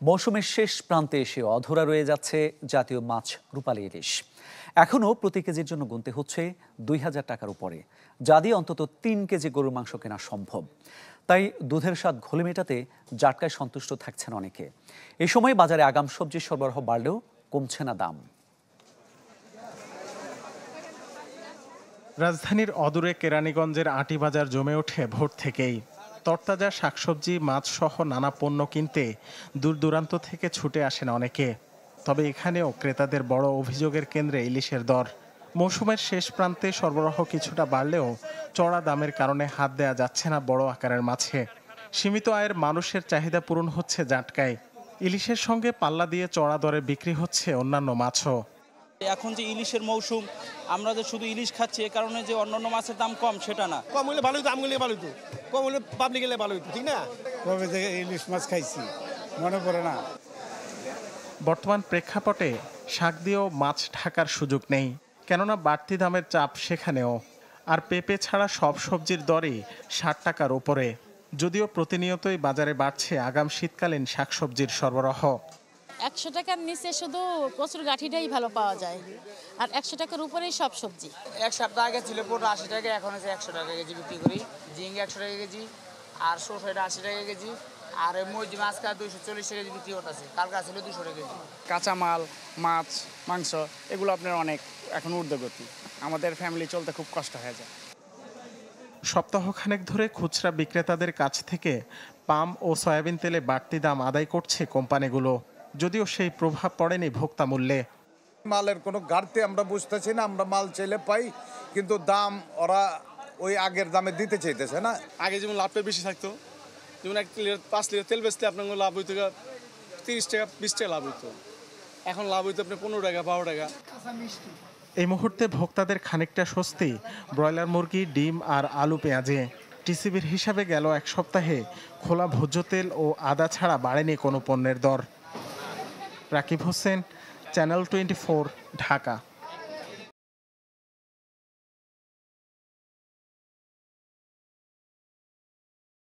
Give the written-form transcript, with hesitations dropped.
মৌসুমের শেষ প্রান্তে এসে অধরা রয়ে যাচ্ছে জাতীয় মাছ রূপালী ইলিশ। এখনও প্রতি কেজির জন্য গুনতে হচ্ছে ২,০০০ টাকার উপরে, যা দিয়ে অন্তত ৩ কেজি গরুর মাংস কেনা সম্ভব। তাই দুধের স্বাদ ঘোলে মেটাতে জাটকায় সন্তুষ্ট থাকছেন অনেকে। এই সময় বাজারে আগাম সবজির সরবরাহ বাড়লেও কমছে না দাম। রাজধানীর অদূরে কেরানীগঞ্জের আটি বাজার জমে ওঠে ভোর থেকেই। তরতাজা শাকসবজি, মাছ সহ নানা পণ্য কিনতে দূর দূরান্ত থেকে ছুটে আসেন অনেকে। তবে এখানেও ক্রেতাদের বড় অভিযোগের কেন্দ্রে ইলিশের দর। মৌসুমের শেষ প্রান্তে সরবরাহ কিছুটা বাড়লেও চড়া দামের কারণে হাত দেয়া যাচ্ছে না বড় আকারের মাছে। সীমিত আয়ের মানুষের চাহিদা পূরণ হচ্ছে জাটকায়। ইলিশের সঙ্গে পাল্লা দিয়ে চড়া দরে বিক্রি হচ্ছে অন্যান্য মাছও। এখন যে ইলিশের মৌসুম, আমরা যে শুধু ইলিশ খাচ্ছি এ কারণে যে অন্যান্য মাছের দাম কম সেটা না। কম হলে ভালো হতো, আমগুলো ভালো হতো, কম হলে পাবলিক গেলে ভালো হতো, ঠিক না? কবে থেকে ইলিশ মাছ খাইছি মনে পড়ে না। বর্তমান প্রেক্ষাপটে শাক দিয়েও মাছ ঢাকার সুযোগ নেই, কেননা বাড়তি দামের চাপ সেখানেও। আর পেঁপে ছাড়া সব সবজির দরই ৬০ টাকার ওপরে। যদিও প্রতিনিয়তই বাজারে বাড়ছে আগাম শীতকালীন শাকসবজির সরবরাহ। ১০০ টাকার নিচে শুধু কচুর গাঠিটাই ভালো পাওয়া যায়, আর ১০০ টাকার উপরেই সব সবজি। এক সপ্তাহ আগে ছিল ৮০ টাকা, এখন আছে ১০০ টাকা কেজি বিক্রি করি। ঝিঙ্গা ১০০ টাকা কেজি, আর সরষেটা ৮০ টাকা কেজি, আর মরিচ মাছটা ২৪০ টাকা কেজি বিক্রি করতেছে। কালকে ছিল ২০০ টাকা কেজি। কাঁচামাল, মাছ, মাংস এগুলো আপনার অনেক এখন ঊর্ধ্বগতি। আমাদের ফ্যামিলি চলতে খুব কষ্ট হয়ে যায়। সপ্তাহখানেক ধরে খুচরা বিক্রেতাদের কাছ থেকে পাম ও সয়াবিন তেলে বাড়তি দাম আদায় করছে কোম্পানিগুলো, যদিও সেই প্রভাব পড়েনি ভোক্তা মূল্যে। মালের কোনো ঘাটতি আমরা বুঝতেছি না, আমরা মাল চাইলে পাই, কিন্তু দাম ওরা ওই আগের দামে দিতে চাইতেছে না। আগে যেমন লাভটা বেশি থাকতো, যেমন ৫ লিটার তেল বেচতে আপনার লাভ হইতো ৩০ টাকা ২০ টাকা লাভ হইতো, এখন লাভ হইতো আপনার ১৫ টাকা ১২ টাকা। এই মুহূর্তে ভোক্তাদের খানিকটা স্বস্তি ব্রয়লার মুরগি, ডিম আর আলু পেঁয়াজে। টিসিবির হিসাবে গেল এক সপ্তাহে খোলা ভোজ্য তেল ও আদা ছাড়া বাড়েনি কোনো পণ্যের দর। রাকিব হোসেন, চ্যানেল 24, ঢাকা।